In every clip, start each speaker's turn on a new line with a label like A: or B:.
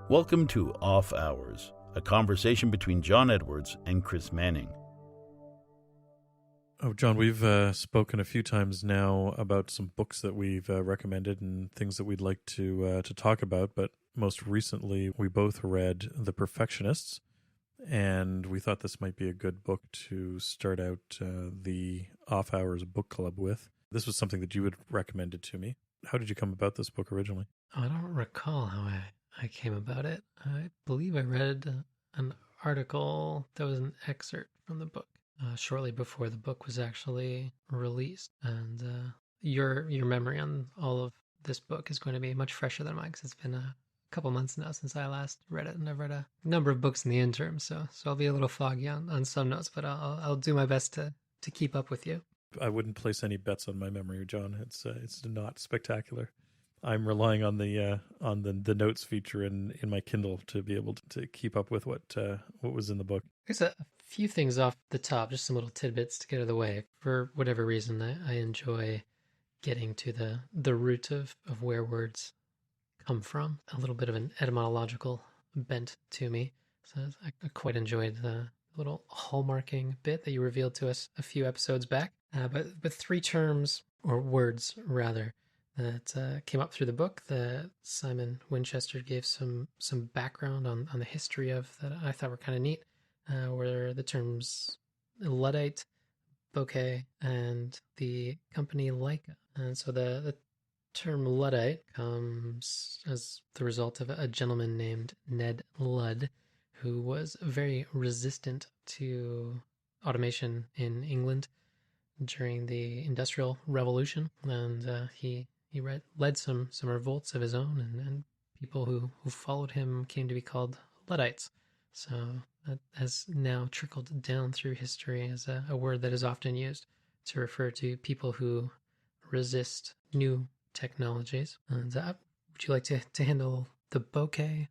A: Welcome to Off Hours, a conversation between John Edwards and Chris Manning.
B: Oh, John, we've spoken a few times now about some books that we've recommended and things that we'd like to talk about, but most recently we both read The Perfectionists, and we thought this might be a good book to start out the Off Hours book club with. This was something that you had recommended to me. How did you come about this book originally?
C: Oh, I don't recall how I came about it. I believe I read an article that was an excerpt from the book shortly before the book was actually released. And your memory on all of this book is going to be much fresher than mine because it's been a couple months now since I last read it, and I've read a number of books in the interim, so I'll be a little foggy on some notes, but I'll do my best to keep up with you.
B: I wouldn't place any bets on my memory, John. It's not spectacular. I'm relying on the notes feature in my Kindle to be able to keep up with what was in the book.
C: There's a few things off the top, just some little tidbits to get out of the way. For whatever reason, I enjoy getting to the root of where words come from. A little bit of an etymological bent to me. So I quite enjoyed the little hallmarking bit that you revealed to us a few episodes back. But three terms, or words rather, that came up through the book that Simon Winchester gave some background on the history of that I thought were kind of neat, were the terms Luddite, bouquet, and the company Leica. And so the term Luddite comes as the result of a gentleman named Ned Ludd, who was very resistant to automation in England during the Industrial Revolution, and he led some revolts of his own, and people who followed him came to be called Luddites. So that has now trickled down through history as a word that is often used to refer to people who resist new technologies. And would you like to handle the bouquet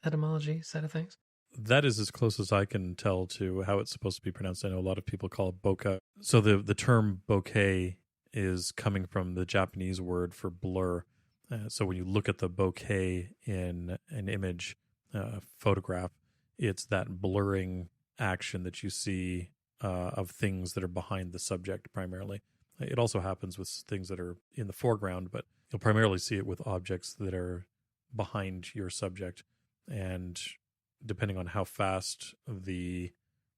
C: etymology side of things?
B: That is as close as I can tell to how it's supposed to be pronounced. I know a lot of people call it bokeh. So the term bouquet is coming from the Japanese word for blur. So when you look at the bokeh in an image, photograph, it's that blurring action that you see of things that are behind the subject primarily. It also happens with things that are in the foreground, but you'll primarily see it with objects that are behind your subject. And depending on how fast the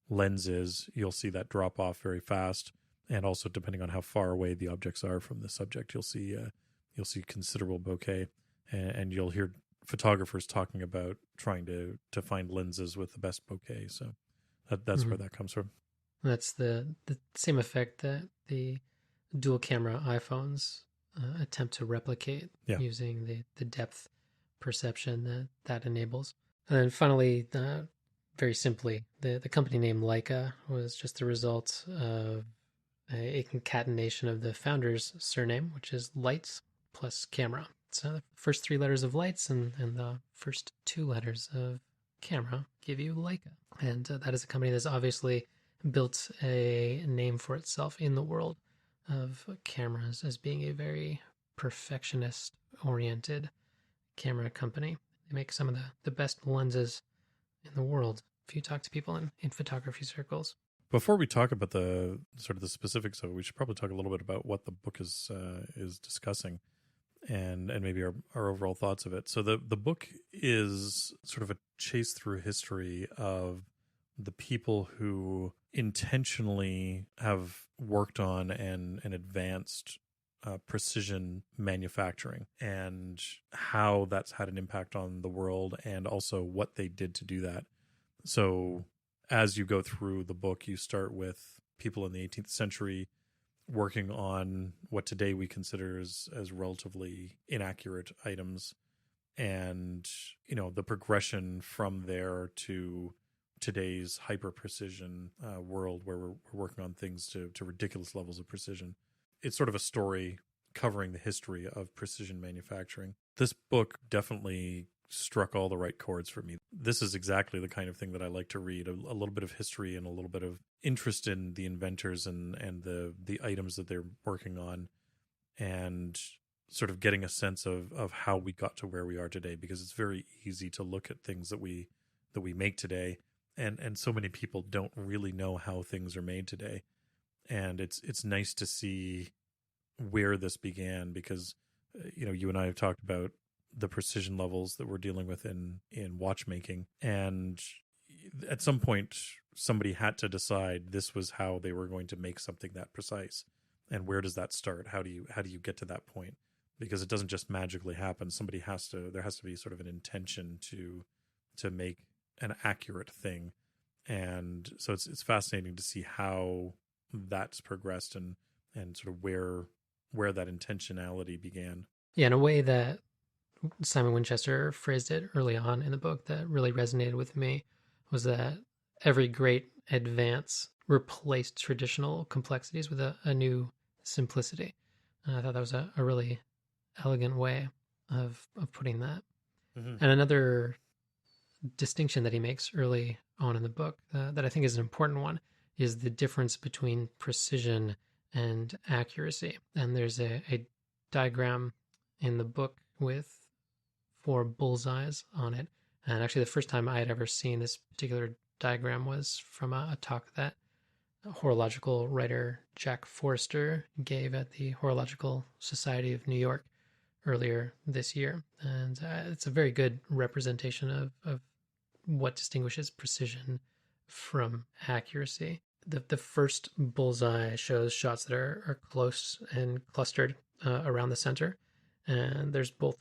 B: lens is, you'll see that drop off very fast. And also depending on how far away the objects are from the subject, you'll see considerable bokeh. And you'll hear photographers talking about trying to find lenses with the best bokeh. So that's where that comes from.
C: That's the same effect that the dual camera iPhones attempt to replicate using the depth perception that enables. And then finally, very simply, the company name Leica was just the result of a concatenation of the founder's surname, which is Lights plus camera. So the first three letters of Lights and the first two letters of camera give you Leica. And that is a company that's obviously built a name for itself in the world of cameras as being a very perfectionist-oriented camera company. They make some of the best lenses in the world if you talk to people in photography circles.
B: Before we talk about the sort of the specifics of it, we should probably talk a little bit about what the book is discussing and maybe our overall thoughts of it. So the book is sort of a chase through history of the people who intentionally have worked on and advanced precision manufacturing and how that's had an impact on the world and also what they did to do that. So as you go through the book, you start with people in the 18th century working on what today we consider as relatively inaccurate items, and the progression from there to today's hyper precision world where we're working on things to ridiculous levels of precision. It's sort of a story covering the history of precision manufacturing. This book definitely struck all the right chords for me. This is exactly the kind of thing that I like to read, a little bit of history and a little bit of interest in the inventors and the items that they're working on. And sort of getting a sense of how we got to where we are today, because it's very easy to look at things that we make today, and so many people don't really know how things are made today. And it's nice to see where this began, because you and I have talked about the precision levels that we're dealing with in watchmaking, and at some point somebody had to decide this was how they were going to make something that precise. And where does that start? How do you get to that point? Because it doesn't just magically happen. There has to be sort of an intention to make an accurate thing. And so it's fascinating to see how that's progressed, and sort of where that intentionality began.
C: Yeah, in a way that Simon Winchester phrased it early on in the book that really resonated with me was that every great advance replaced traditional complexities with a new simplicity. And I thought that was a really elegant way of putting that.
B: Mm-hmm.
C: And another distinction that he makes early on in the book that I think is an important one is the difference between precision and accuracy. And there's a diagram in the book with 4 bullseyes on it. And actually, the first time I had ever seen this particular diagram was from a talk that horological writer Jack Forster gave at the Horological Society of New York earlier this year. And it's a very good representation of what distinguishes precision from accuracy. The first bullseye shows shots that are close and clustered around the center. And there's both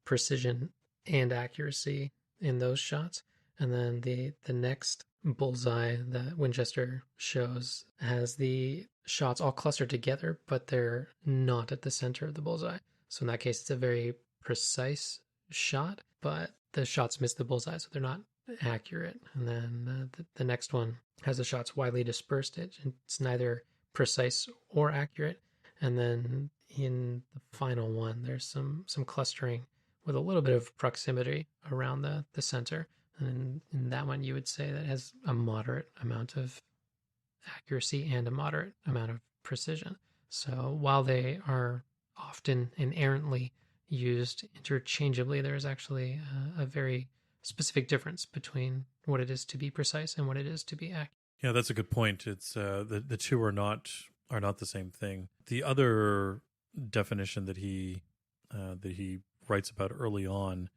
C: precision and accuracy in those shots. And then the next bullseye that Winchester shows has the shots all clustered together, but they're not at the center of the bullseye. So in that case, it's a very precise shot, but the shots miss the bullseye, so they're not accurate. And then the next one has the shots widely dispersed. It's neither precise or accurate. And then in the final one, there's some clustering with a little bit of proximity around the center. And in that one, you would say that it has a moderate amount of accuracy and a moderate amount of precision. So while they are often inherently used interchangeably, there is actually a very specific difference between what it is to be precise and what it is to be accurate.
B: Yeah, that's a good point. It's the two are not the same thing. The other definition that he writes about early on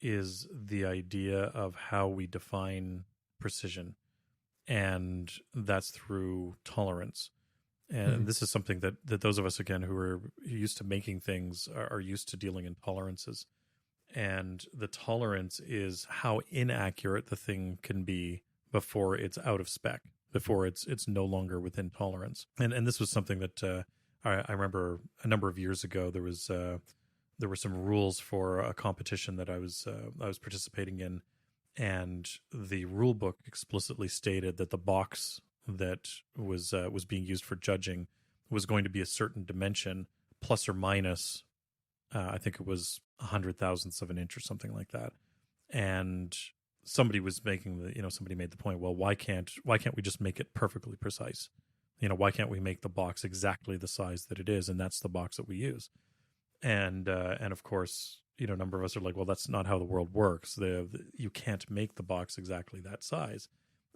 B: is the idea of how we define precision, and that's through tolerance. And this is something that those of us, again, who are used to making things are used to dealing in tolerances. And the tolerance is how inaccurate the thing can be before it's out of spec, before it's no longer within tolerance. And this was something that I remember a number of years ago. There were some rules for a competition that I was participating in, and the rule book explicitly stated that the box that was being used for judging was going to be a certain dimension, plus or minus, I think it was 100,000ths of an inch or something like that. And somebody was making somebody made the point, well, why can't we just make it perfectly precise? Why can't we make the box exactly the size that it is, and that's the box that we use? And of course, a number of us are like, well, that's not how the world works. You can't make the box exactly that size.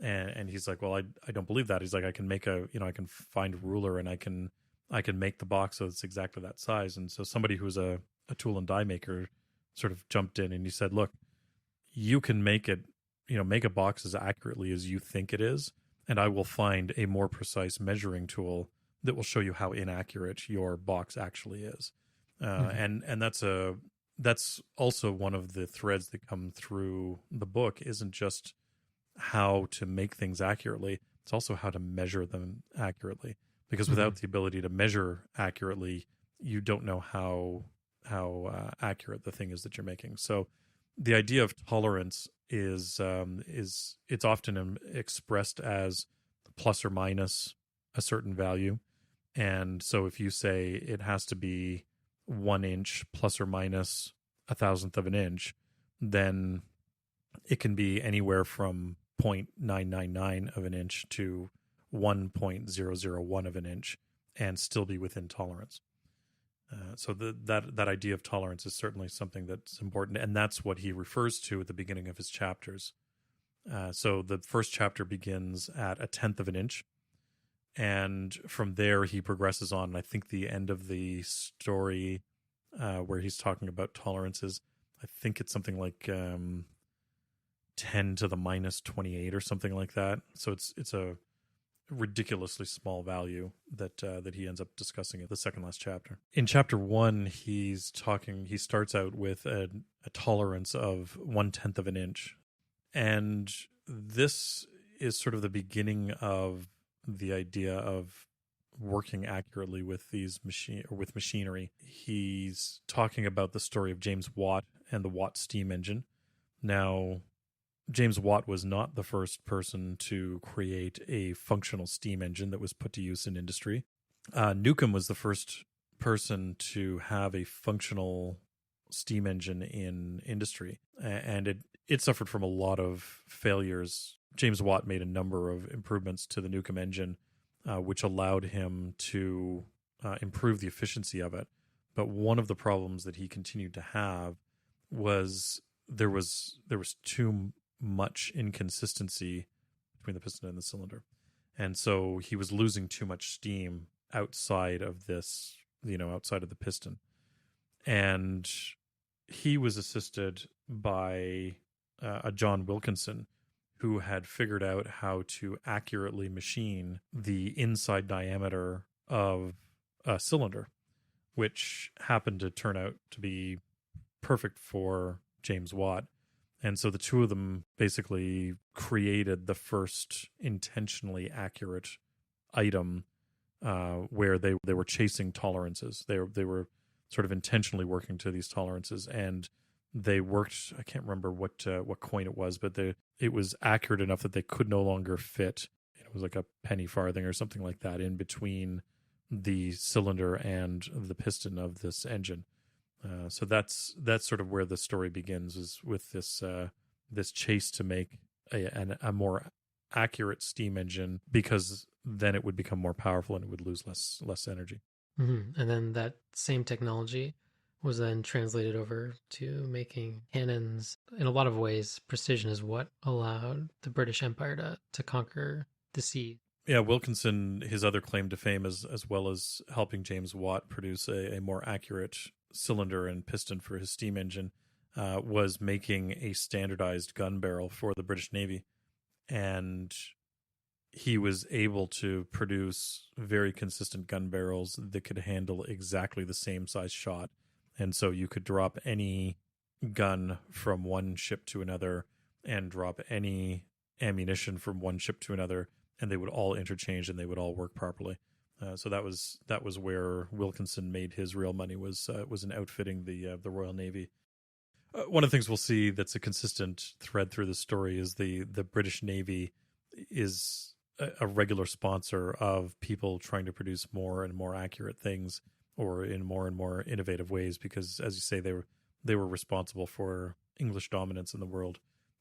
B: And he's like, well, I don't believe that. He's like, I can make I can find a ruler and I can make the box so it's exactly that size. And so somebody who's a tool and die maker sort of jumped in and he said, look, you can make it, make a box as accurately as you think it is, and I will find a more precise measuring tool that will show you how inaccurate your box actually is. And that's also one of the threads that come through the book. Isn't just how to make things accurately, it's also how to measure them accurately, because without the ability to measure accurately, you don't know how accurate the thing is that you're making. So the idea of tolerance is it's often expressed as plus or minus a certain value. And so if you say it has to be 1 inch plus or minus 1,000th of an inch, then it can be anywhere from 0.999 of an inch to 1.001 of an inch and still be within tolerance. So that idea of tolerance is certainly something that's important, and that's what he refers to at the beginning of his chapters. So the first chapter begins at a tenth of an inch, and from there he progresses on. And I think the end of the story, where he's talking about tolerances, I think it's something like 10 to the minus 28 or something like that. So it's a ridiculously small value that he ends up discussing at the second last chapter. In chapter 1, he starts out with a tolerance of 1/10 of an inch. And this is sort of the beginning of the idea of working accurately with with machinery. He's talking about the story of James Watt and the Watt steam engine. Now, James Watt was not the first person to create a functional steam engine that was put to use in industry. Newcomb was the first person to have a functional steam engine in industry, and it suffered from a lot of failures. James Watt made a number of improvements to the Newcomb engine, which allowed him to improve the efficiency of it. But one of the problems that he continued to have was there was too much inconsistency between the piston and the cylinder. And so he was losing too much steam outside of this, outside of the piston. And he was assisted by a John Wilkinson, who had figured out how to accurately machine the inside diameter of a cylinder, which happened to turn out to be perfect for James Watt. And so the two of them basically created the first intentionally accurate item where they were chasing tolerances. They were sort of intentionally working to these tolerances, and they worked. I can't remember what coin it was, but it was accurate enough that they could no longer fit. It was like a penny farthing or something like that in between the cylinder and the piston of this engine. So that's sort of where the story begins, is with this chase to make a more accurate steam engine, because then it would become more powerful and it would lose less energy.
C: Mm-hmm. And then that same technology was then translated over to making cannons. In a lot of ways, precision is what allowed the British Empire to conquer the sea.
B: Yeah, Wilkinson, his other claim to fame, as well as helping James Watt produce a more accurate cylinder and piston for his steam engine, was making a standardized gun barrel for the British Navy. And he was able to produce very consistent gun barrels that could handle exactly the same size shot. And so you could drop any gun from one ship to another and drop any ammunition from one ship to another, and they would all interchange and they would all work properly. So that was where Wilkinson made his real money, was in outfitting the Royal Navy. One of the things we'll see that's a consistent thread through the story is the British Navy is a regular sponsor of people trying to produce more and more accurate things, or in more and more innovative ways, because, as you say, they were responsible for English dominance in the world.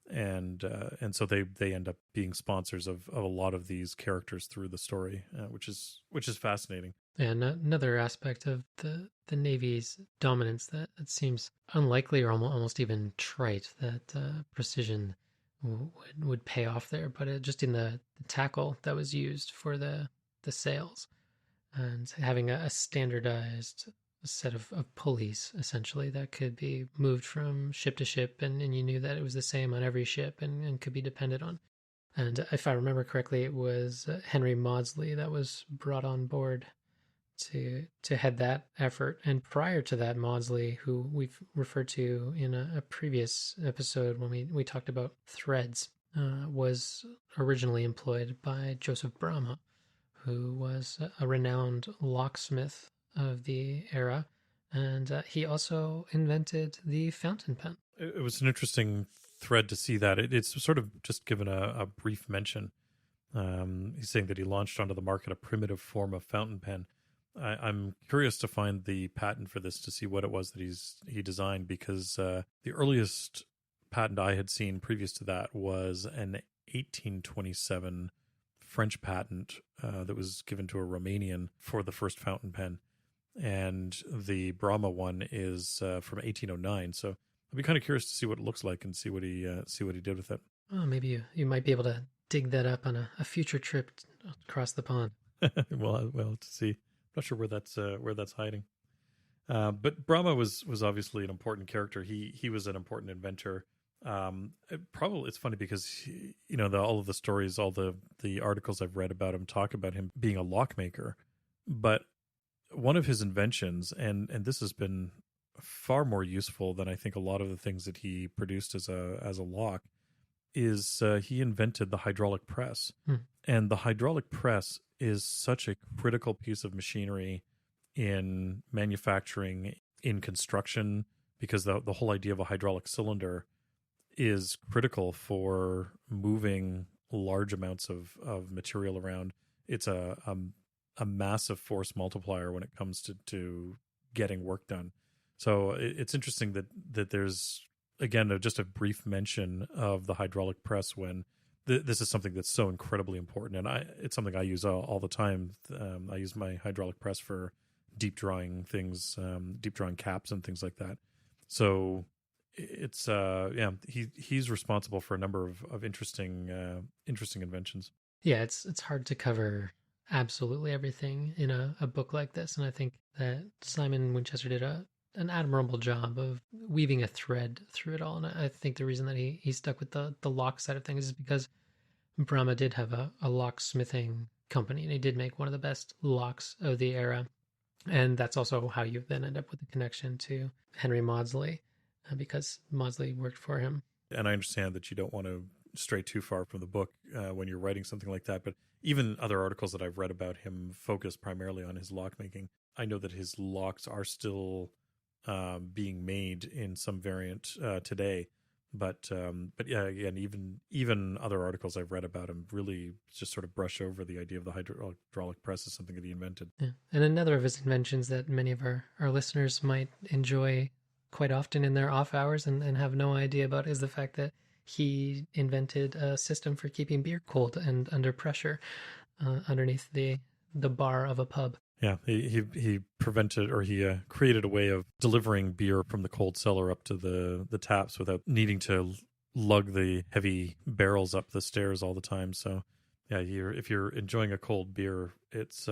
B: And so they end up being sponsors of a lot of these characters through the story, which is fascinating.
C: And another aspect of the Navy's dominance that it seems unlikely or almost even trite that precision would pay off there, but just in the tackle that was used for the sails, and having a standardized set of pulleys, essentially, that could be moved from ship to ship, and you knew that it was the same on every ship and could be depended on. And if I remember correctly, it was Henry Maudsley that was brought on board to head that effort. And prior to that, Maudsley, who we've referred to in a previous episode when we talked about threads, was originally employed by Joseph Bramah, who was a renowned locksmith of the era, and he also invented the fountain pen.
B: It was an interesting thread to see that. It's sort of just given a brief mention. He's saying that he launched onto the market a primitive form of fountain pen. I'm curious to find the patent for this to see what it was that he designed, because the earliest patent I had seen previous to that was an 1827 French patent that was given to a Romanian for the first fountain pen. and the Brahma one is from 1809. So I'd be kind of curious to see what it looks like and see what he did with it.
C: Oh, maybe you might be able to dig that up on a future trip across the pond.
B: Well, to see. I'm not sure where that's hiding. But Brahma was obviously an important character. He was an important inventor. It's funny because all of the stories, all the articles I've read about him talk about him being a lockmaker, but one of his inventions, and this has been far more useful than I think a lot of the things that he produced as a lock, is he invented the hydraulic press. And the hydraulic press is such a critical piece of machinery in manufacturing, in construction, because the whole idea of a hydraulic cylinder is critical for moving large amounts of material around. It's a massive force multiplier when it comes to getting work done. So it's interesting that there's, again, just a brief mention of the hydraulic press when this is something that's so incredibly important. And it's something I use all the time. I use my hydraulic press for deep drawing things, deep drawing caps and things like that. So it's he's responsible for a number of interesting inventions.
C: Yeah, it's hard to cover absolutely everything in a book like this, and I think that Simon Winchester did an admirable job of weaving a thread through it all. And I think the reason that he stuck with the lock side of things is because Brahma did have a locksmithing company, and he did make one of the best locks of the era. And that's also how you then end up with the connection to Henry Maudsley, because Maudsley worked for him.
B: And I understand that you don't want to stray too far from the book when you're writing something like that, but even other articles that I've read about him focus primarily on his lockmaking. I know that his locks are still being made in some variant today, but yeah, again, even other articles I've read about him really just sort of brush over the idea of the hydraulic press as something that he invented.
C: Yeah. And another of his inventions that many of our listeners might enjoy quite often in their off hours and have no idea about is the fact that he invented a system for keeping beer cold and under pressure underneath the bar of a pub.
B: Yeah, he prevented, or he created a way of delivering beer from the cold cellar up to the taps without needing to lug the heavy barrels up the stairs all the time. So yeah, if you're enjoying a cold beer, it's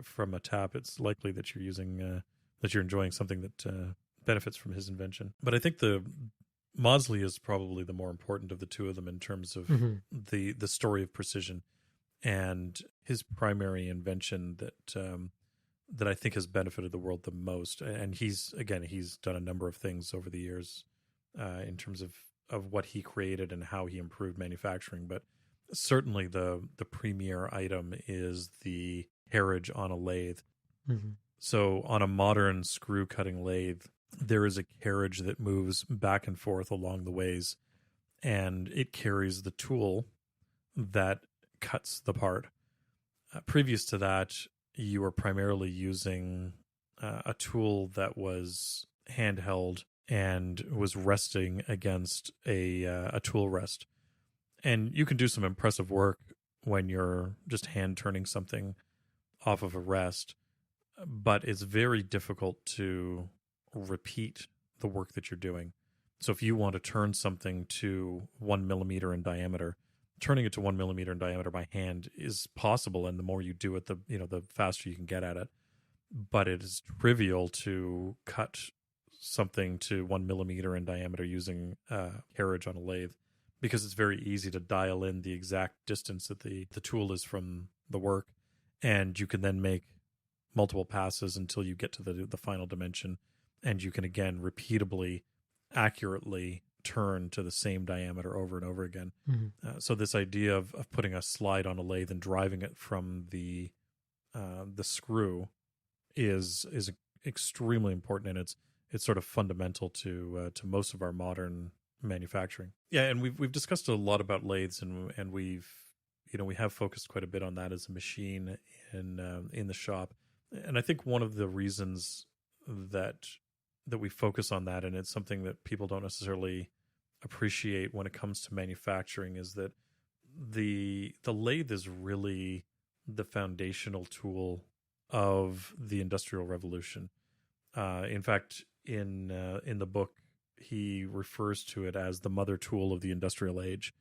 B: from a tap, it's likely that you're enjoying something that benefits from his invention. But I think the Maudsley is probably the more important of the two of them in terms of the story of precision, and his primary invention that I think has benefited the world the most. And he's done a number of things over the years in terms of what he created and how he improved manufacturing. But certainly the premier item is the carriage on a lathe. So on a modern screw cutting lathe, there is a carriage that moves back and forth along the ways, and it carries the tool that cuts the part. Previous to that, you were primarily using a tool that was handheld and was resting against a tool rest. And you can do some impressive work when you're just hand turning something off of a rest, but it's very difficult to repeat the work that you're doing. So if you want to turn something to 1 millimeter in diameter, turning it to 1 millimeter in diameter by hand is possible, and the more you do it, the faster you can get at it. But it is trivial to cut something to 1 millimeter in diameter using carriage on a lathe, because it's very easy to dial in the exact distance that the tool is from the work, and you can then make multiple passes until you get to the final dimension, and you can again repeatably, accurately turn to the same diameter over and over again. So this idea of putting a slide on a lathe and driving it from the screw is extremely important, and it's sort of fundamental to most of our modern manufacturing. Yeah, and we've discussed a lot about lathes, and we have focused quite a bit on that as a machine in the shop. And I think one of the reasons that we focus on that, and it's something that people don't necessarily appreciate when it comes to manufacturing, is that the lathe is really the foundational tool of the Industrial Revolution. In fact, in the book, he refers to it as the mother tool of the industrial age.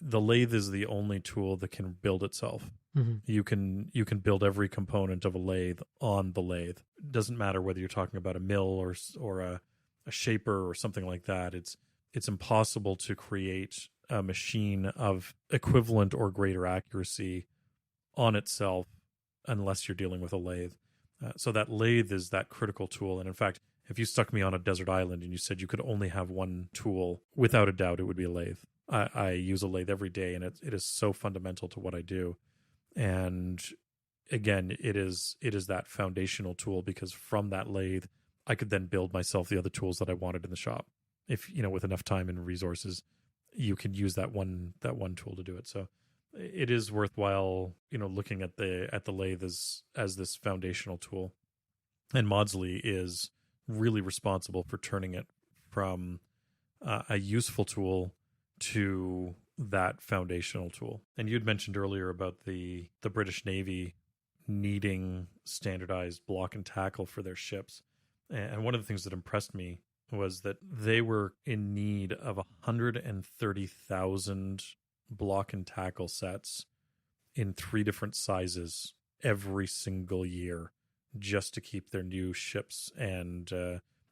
B: The lathe is the only tool that can build itself.
C: Mm-hmm.
B: You can build every component of a lathe on the lathe. It doesn't matter whether you're talking about a mill or a shaper or something like that. It's impossible to create a machine of equivalent or greater accuracy on itself unless you're dealing with a lathe. So that lathe is that critical tool. And in fact, if you stuck me on a desert island and you said you could only have one tool, without a doubt, it would be a lathe. I use a lathe every day, and it is so fundamental to what I do. And again, it is that foundational tool, because from that lathe, I could then build myself the other tools that I wanted in the shop. If, with enough time and resources, you can use that one tool to do it. So it is worthwhile, looking at the lathe as this foundational tool. And Maudsley is really responsible for turning it from a useful tool to that foundational tool. And you'd mentioned earlier about the British Navy needing standardized block and tackle for their ships. And one of the things that impressed me was that they were in need of 130,000 block and tackle sets in 3 different sizes every single year, just to keep their new ships and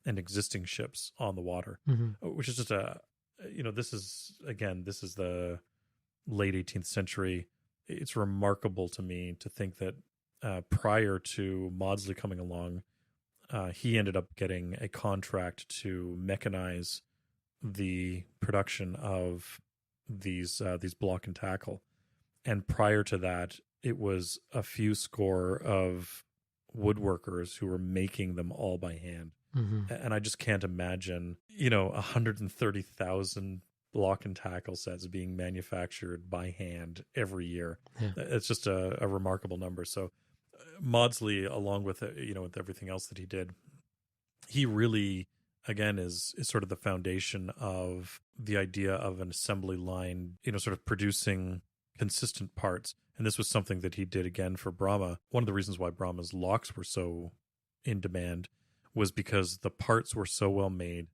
B: existing ships on the water, which is just this is the late 18th century. It's remarkable to me to think that prior to Maudsley coming along, he ended up getting a contract to mechanize the production of these block and tackle. And prior to that, it was a few score of woodworkers who were making them all by hand. And I just can't imagine, 130,000 block and tackle sets being manufactured by hand every year.
C: Yeah.
B: It's just a remarkable number. So Maudsley, along with with everything else that he did, he really, again, is sort of the foundation of the idea of an assembly line, sort of producing consistent parts. And this was something that he did again for Brahma. One of the reasons why Brahma's locks were so in demand was because the parts were so well made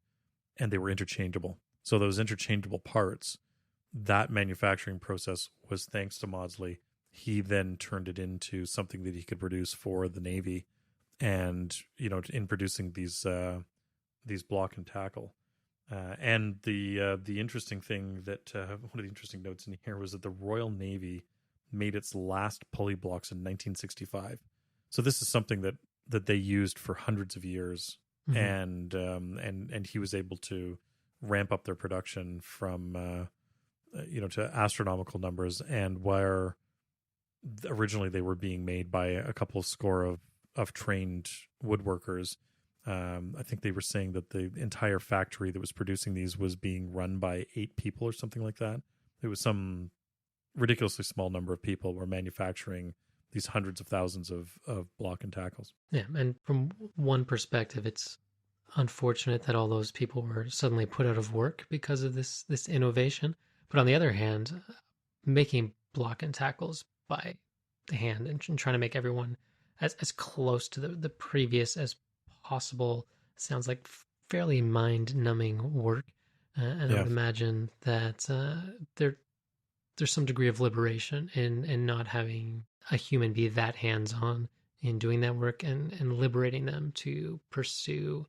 B: and they were interchangeable. So those interchangeable parts, that manufacturing process was thanks to Maudsley. He then turned it into something that he could produce for the Navy, and in producing these block and tackle. And the interesting thing that one of the interesting notes in here was that the Royal Navy made its last pulley blocks in 1965. So this is something that they used for hundreds of years, and he was able to ramp up their production from to astronomical numbers, and where originally they were being made by a couple of score of trained woodworkers. I think they were saying that the entire factory that was producing these was being run by 8 people or something like that. It was some ridiculously small number of people were manufacturing these hundreds of thousands of block and tackles.
C: Yeah, and from one perspective, it's unfortunate that all those people were suddenly put out of work because of this innovation. But on the other hand, making block and tackles by the hand and trying to make everyone as close to the previous as possible sounds like fairly mind-numbing work. And I would imagine that there's some degree of liberation in not having a human be that hands-on in doing that work, and liberating them to pursue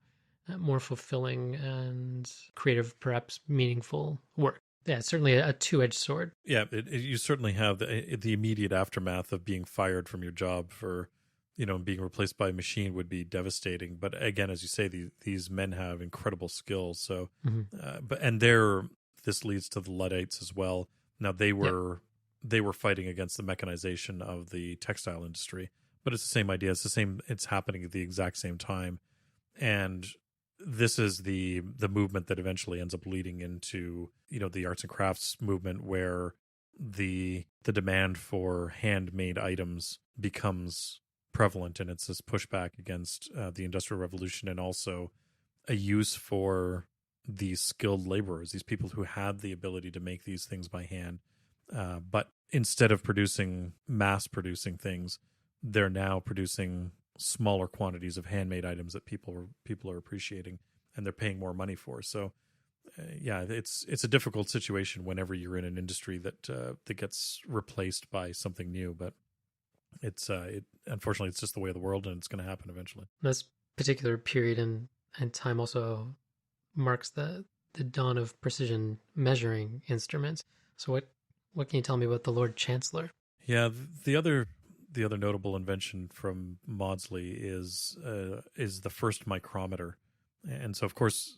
C: more fulfilling and creative, perhaps meaningful work. Yeah, it's certainly a two-edged sword.
B: Yeah, you certainly have the immediate aftermath of being fired from your job for, being replaced by a machine would be devastating. But again, as you say, these men have incredible skills. So, this leads to the Luddites as well. Now they were fighting against the mechanization of the textile industry, but it's the same idea. It's the same. It's happening at the exact same time, and this is the movement that eventually ends up leading into the arts and crafts movement, where the demand for handmade items becomes prevalent, and it's this pushback against the Industrial Revolution, and also a use for these skilled laborers, these people who had the ability to make these things by hand, but instead of mass producing things, they're now producing smaller quantities of handmade items that people are appreciating, and they're paying more money for. So yeah, it's a difficult situation whenever you're in an industry that gets replaced by something new. But unfortunately, it's just the way of the world, and it's going to happen eventually.
C: This particular period and time also marks the dawn of precision measuring instruments. So what can you tell me about the Lord Chancellor?
B: Yeah, the other notable invention from Maudsley is the first micrometer. And so, of course,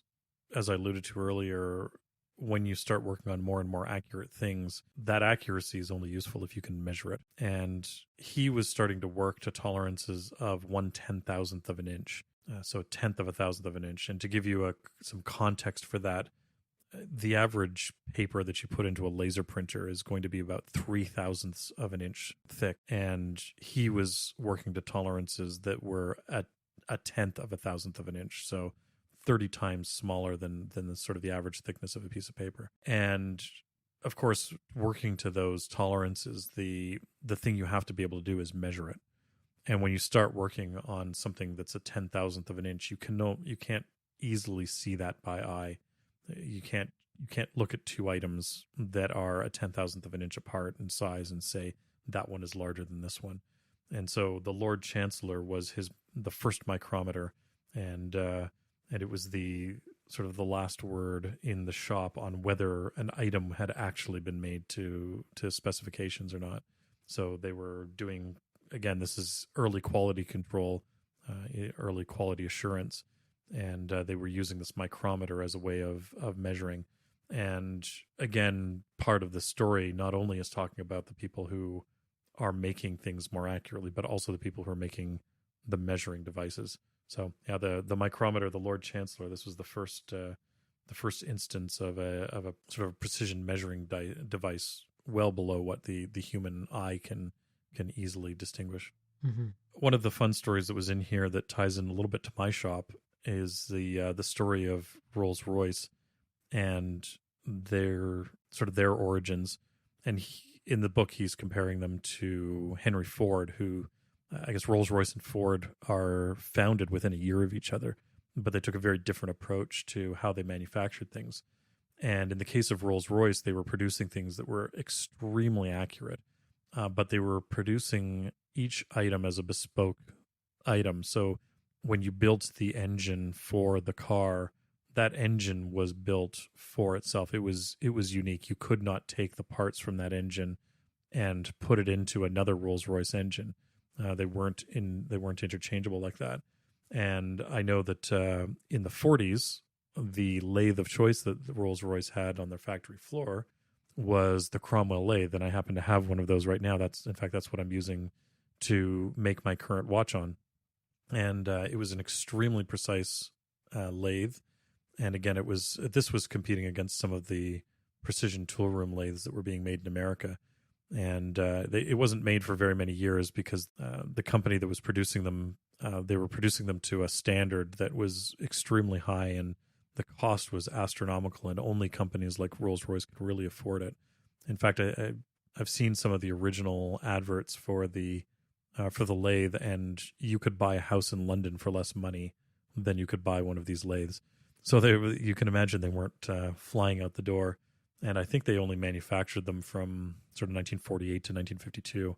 B: as I alluded to earlier, when you start working on more and more accurate things, that accuracy is only useful if you can measure it. And he was starting to work to tolerances of 1/10,000th of an inch, so a tenth of a thousandth of an inch. And to give you some context for that, the average paper that you put into a laser printer is going to be about 3/1000ths of an inch thick. And he was working to tolerances that were at a tenth of a thousandth of an inch. So 30 times smaller than the sort of the average thickness of a piece of paper. And of course, working to those tolerances, the thing you have to be able to do is measure it. And when you start working on something that's a 10,000th of an inch, you can't easily see that by eye. You can't look at two items that are a 10,000th of an inch apart in size and say that one is larger than this one. And so the Lord Chancellor was the first micrometer, and it was the sort of the last word in the shop on whether an item had actually been made to specifications or not. So they were doing, again, this is early quality control, early quality assurance, and they were using this micrometer as a way of measuring. And again, part of the story not only is talking about the people who are making things more accurately, but also the people who are making the measuring devices. So yeah, the micrometer, the Lord Chancellor, this was the first instance of a sort of precision measuring device, well below what the human eye can easily distinguish.
C: Mm-hmm.
B: One of the fun stories that was in here that ties in a little bit to my shop is the story of Rolls-Royce and their origins. And in the book, he's comparing them to Henry Ford, who I guess Rolls-Royce and Ford are founded within a year of each other, but they took a very different approach to how they manufactured things. And in the case of Rolls-Royce, they were producing things that were extremely accurate, but they were producing each item as a bespoke item. So when you built the engine for the car, that engine was built for itself. It was unique. You could not take the parts from that engine and put it into another Rolls-Royce engine. They weren't interchangeable like that. And I know that in the 40s, the lathe of choice that Rolls-Royce had on their factory floor was the Cromwell lathe, and I happen to have one of those right now. That's what I'm using to make my current watch on. And it was an extremely precise lathe. And again, this was competing against some of the precision tool room lathes that were being made in America. And it wasn't made for very many years because the company that was producing them, they were producing them to a standard that was extremely high, and the cost was astronomical, and only companies like Rolls-Royce could really afford it. In fact, I've seen some of the original adverts for the lathe, and you could buy a house in London for less money than you could buy one of these lathes. So you can imagine they weren't flying out the door. And I think they only manufactured them from sort of 1948 to 1952.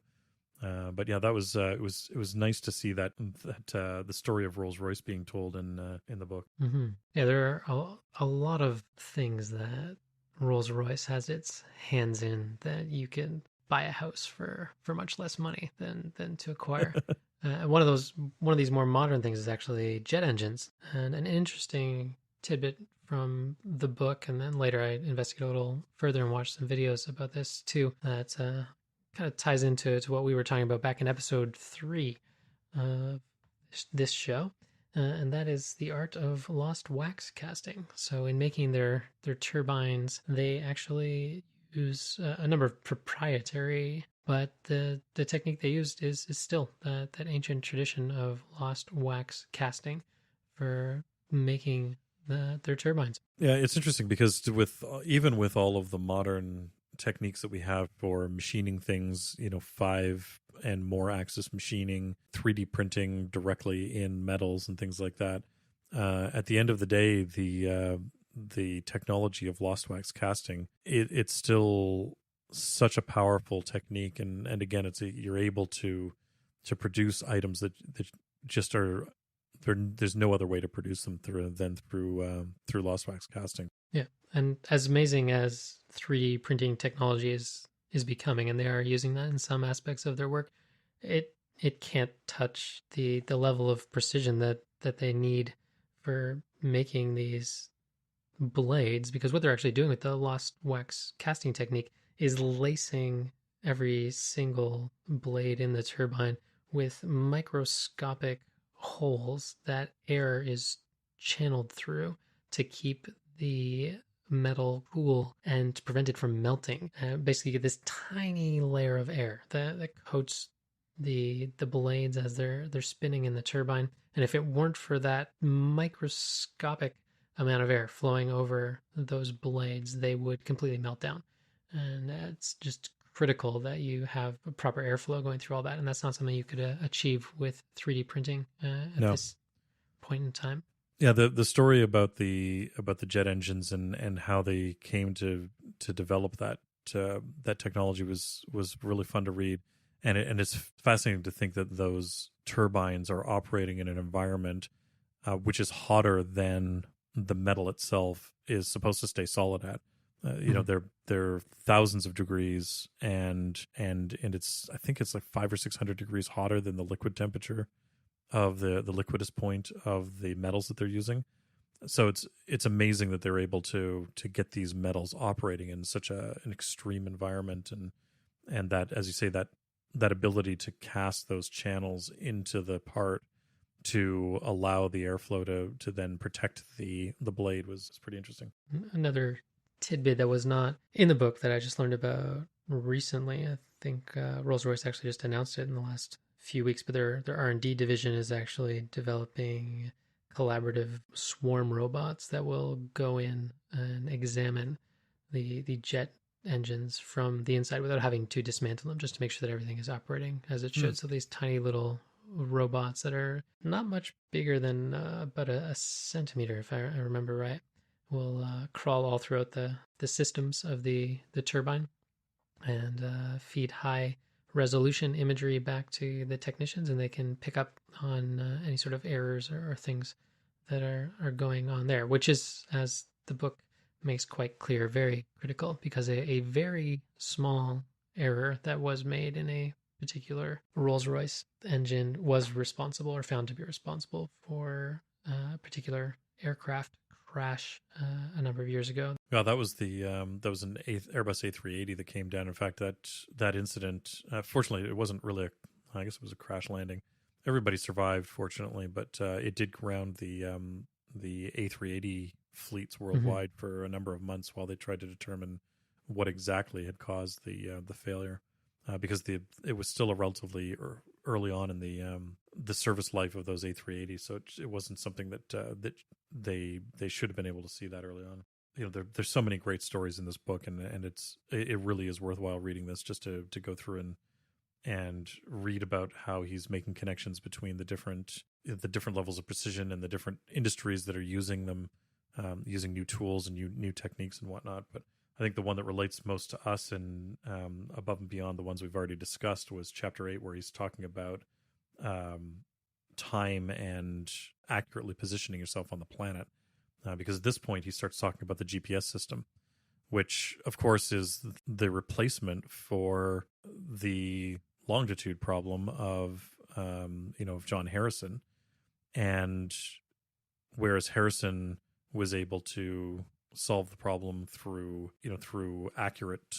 B: But yeah, that was it was nice to see that the story of Rolls-Royce being told in the book.
C: Mm-hmm. Yeah, there are a lot of things that Rolls-Royce has its hands in that you can buy a house for much less money than to acquire. One of these more modern things is actually jet engines, and an interesting tidbit from the book, and then later I investigated a little further and watched some videos about this too, that kind of ties into what we were talking about back in episode 3 of this show, and that is the art of lost wax casting. So in making their turbines, they actually use a number of proprietary, but the technique they used is still that ancient tradition of lost wax casting for making their turbines.
B: Yeah, it's interesting because even with all of the modern techniques that we have for machining things, 5 and more axis machining, 3D printing directly in metals and things like that. At the end of the day, the technology of lost wax casting, it's still such a powerful technique, and again, you're able to produce items that just are there's no other way to produce them through lost wax casting.
C: Yeah, and as amazing as 3D printing technology is becoming, and they are using that in some aspects of their work, it can't touch the level of precision that they need for making these blades, because what they're actually doing with the lost wax casting technique is lacing every single blade in the turbine with microscopic holes that air is channeled through to keep the metal cool and to prevent it from melting. Basically, you get this tiny layer of air that coats the blades as they're spinning in the turbine. And if it weren't for that microscopic amount of air flowing over those blades, they would completely melt down. And it's just critical that you have a proper airflow going through all that. And that's not something you could achieve with 3D printing at this point in time.
B: Yeah, the story about the jet engines and how they came to develop that technology was really fun to read, and it's fascinating to think that those turbines are operating in an environment which is hotter than the metal itself is supposed to stay solid at. You know, they're thousands of degrees, and it's, I think it's like 500 or 600 degrees hotter than the liquid temperature of the liquidus point of the metals that they're using. So it's amazing that they're able to get these metals operating in such an extreme environment, and that, as you say, that ability to cast those channels into the part to allow the airflow to then protect the blade was pretty interesting.
C: Another tidbit that was not in the book that I just learned about recently, I think Rolls-Royce actually just announced it in the last few weeks, but their R&D division is actually developing collaborative swarm robots that will go in and examine the jet engines from the inside without having to dismantle them, just to make sure that everything is operating as it should. So these tiny little robots that are not much bigger than about a centimeter, if I remember right, will crawl all throughout the systems of the turbine and feed high resolution imagery back to the technicians, and they can pick up on any sort of errors or things that are going on there, which is, as the book makes quite clear, very critical, because a very small error that was made in a particular Rolls-Royce engine was responsible or found to be responsible for a particular aircraft crash a number of years ago.
B: Yeah, that was an Airbus A380 that came down. In fact, that incident, fortunately, it wasn't really I guess it was a crash landing. Everybody survived, fortunately, but it did ground the A380 fleets worldwide for a number of months while they tried to determine what exactly had caused the failure, because it was still a relatively early on in the service life of those A380s, so it wasn't something that they should have been able to see that early on. You know, there's so many great stories in this book, and it really is worthwhile reading this just to go through and read about how he's making connections between the different levels of precision and the different industries that are using them, using new tools and new techniques and whatnot. But I think the one that relates most to us and above and beyond the ones we've already discussed was Chapter 8, where he's talking about time and accurately positioning yourself on the planet. Because at this point, he starts talking about the GPS system, which, of course, is the replacement for the longitude problem of John Harrison. And whereas Harrison was able to solve the problem through accurate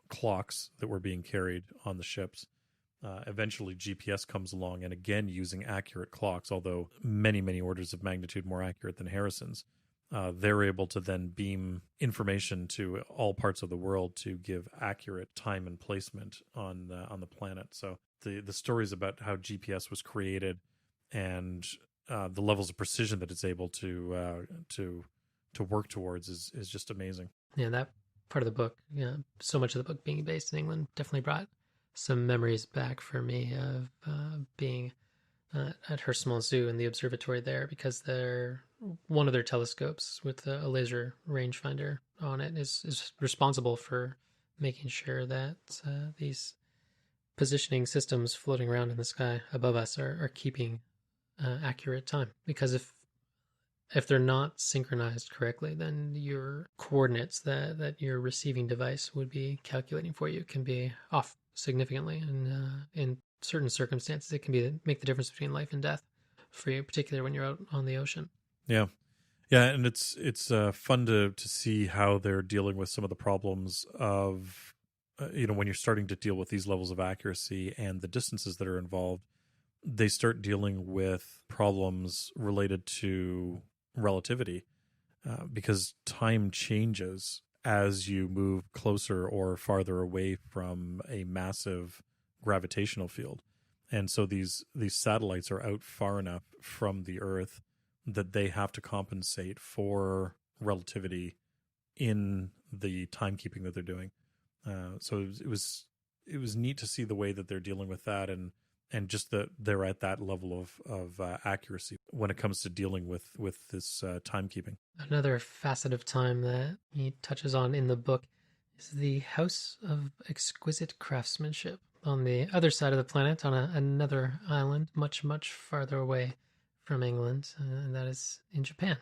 B: clocks that were being carried on the ships, eventually GPS comes along, and again, using accurate clocks, although many, many orders of magnitude more accurate than Harrison's, they're able to then beam information to all parts of the world to give accurate time and placement on the planet. So the stories about how GPS was created and the levels of precision that it's able to work towards is just amazing.
C: Yeah, that part of the book, so much of the book being based in England, definitely brought some memories back for me of being at Herstal Zoo in the observatory there, because one of their telescopes with a laser rangefinder on it is responsible for making sure that these positioning systems floating around in the sky above us are keeping accurate time. Because if they're not synchronized correctly, then your coordinates that your receiving device would be calculating for you can be off significantly, and in certain circumstances, it can make the difference between life and death for you, particularly when you're out on the ocean.
B: Yeah. Yeah, and it's fun to see how they're dealing with some of the problems of when you're starting to deal with these levels of accuracy and the distances that are involved. They start dealing with problems related to relativity, because time changes as you move closer or farther away from a massive gravitational field. And so these satellites are out far enough from the Earth that they have to compensate for relativity in the timekeeping that they're doing. So it was neat to see the way that they're dealing with that, and just that they're at that level of accuracy when it comes to dealing with this timekeeping.
C: Another facet of time that he touches on in the book is the House of Exquisite Craftsmanship on the other side of the planet, on another island much, much farther away from England, and that is in Japan.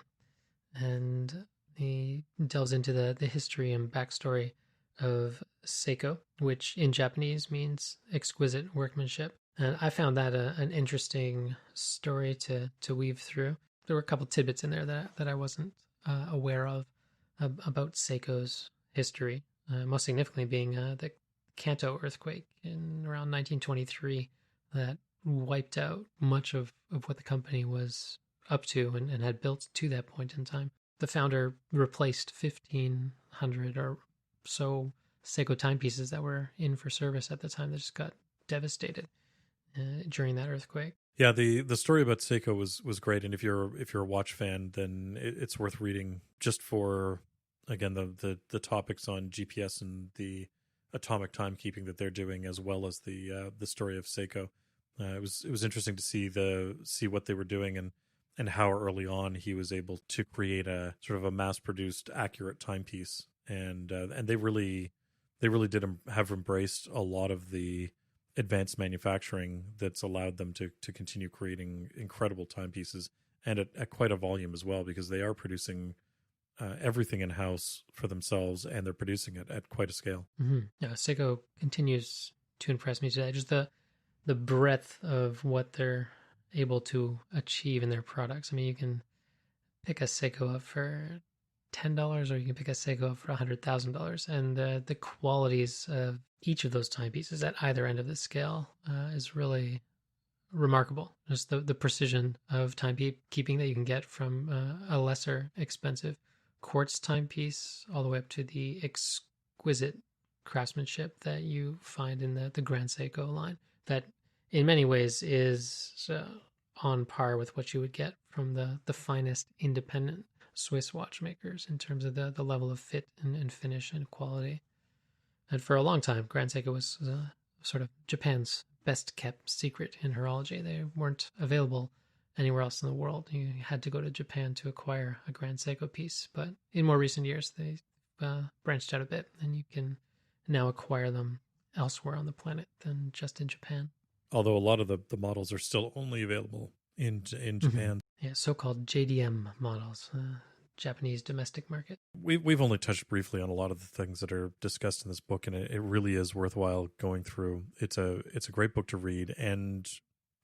C: And he delves into the history and backstory of Seiko, which in Japanese means exquisite workmanship. And I found that an interesting story to weave through. There were a couple tidbits in there that I wasn't aware of about Seiko's history, most significantly being the Kanto earthquake in around 1923 that wiped out much of what the company was up to and had built to that point in time. The founder replaced 1,500 or so Seiko timepieces that were in for service at the time that just got devastated during that earthquake.
B: Yeah, the story about Seiko was great, and if you're a watch fan, then it's worth reading, just for, again, the topics on GPS and the atomic timekeeping that they're doing, as well as the story of Seiko. It was interesting to see what they were doing, and how early on he was able to create a sort of a mass produced accurate timepiece, and they really did have embraced a lot of the advanced manufacturing that's allowed them to continue creating incredible timepieces, and at quite a volume as well, because they are producing everything in house for themselves, and they're producing it at quite a scale.
C: Mm-hmm. Yeah, Seiko continues to impress me today. Just the breadth of what they're able to achieve in their products. I mean, you can pick a Seiko up for $10, or you can pick a Seiko up for $100,000, and the qualities of each of those timepieces at either end of the scale is really remarkable. Just the precision of timekeeping that you can get from a lesser expensive quartz timepiece all the way up to the exquisite craftsmanship that you find in the Grand Seiko line, that in many ways is on par with what you would get from the finest independent Swiss watchmakers in terms of the level of fit and finish and quality. And for a long time, Grand Seiko was sort of Japan's best kept secret in horology. They weren't available anywhere else in the world. You had to go to Japan to acquire a Grand Seiko piece. But in more recent years, they branched out a bit, and you can now acquire them elsewhere on the planet than just in Japan.
B: Although a lot of the models are still only available in Japan.
C: Mm-hmm. Yeah, so-called JDM models, Japanese domestic market.
B: We've only touched briefly on a lot of the things that are discussed in this book, and it really is worthwhile going through. It's a great book to read, and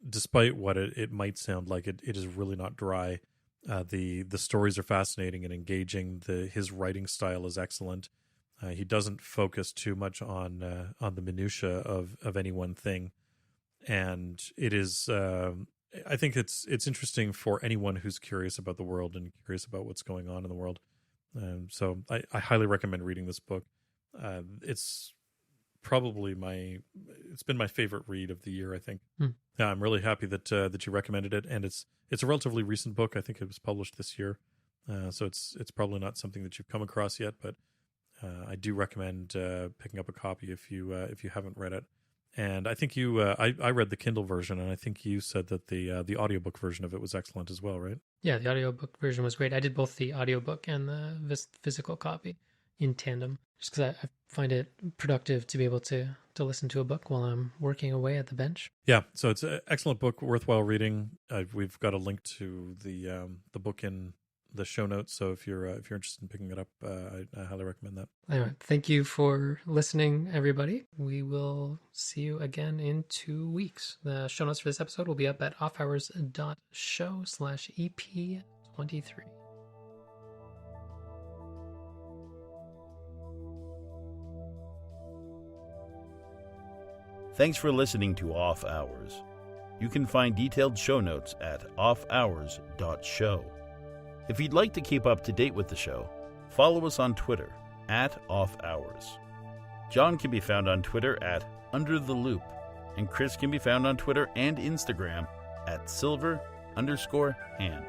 B: despite what it might sound like, it is really not dry. The stories are fascinating and engaging. His writing style is excellent. He doesn't focus too much on the minutia of any one thing, and it is. I think it's interesting for anyone who's curious about the world and curious about what's going on in the world. So I highly recommend reading this book. It's probably it's been my favorite read of the year, I think. Yeah, I'm really happy that you recommended it, and it's a relatively recent book. I think it was published this year, so it's probably not something that you've come across yet, but I do recommend picking up a copy if you haven't read it. And I think you, I read the Kindle version, and I think you said that the audiobook version of it was excellent as well, right?
C: Yeah, the audiobook version was great. I did both the audiobook and the physical copy in tandem, just because I find it productive to be able to listen to a book while I'm working away at the bench.
B: Yeah, so it's an excellent book, worthwhile reading. We've got a link to the book in the show notes, so if you're interested in picking it up, I highly recommend that.
C: Anyway, thank you for listening, everybody. We will see you again in 2 weeks. The show notes for this episode will be up at offhours.show/EP23.
A: Thanks for listening to Off Hours. You can find detailed show notes at offhours.show. If you'd like to keep up to date with the show, follow us on Twitter @offhours. John can be found on Twitter @UnderTheLoop, and Chris can be found on Twitter and Instagram @silver_hand.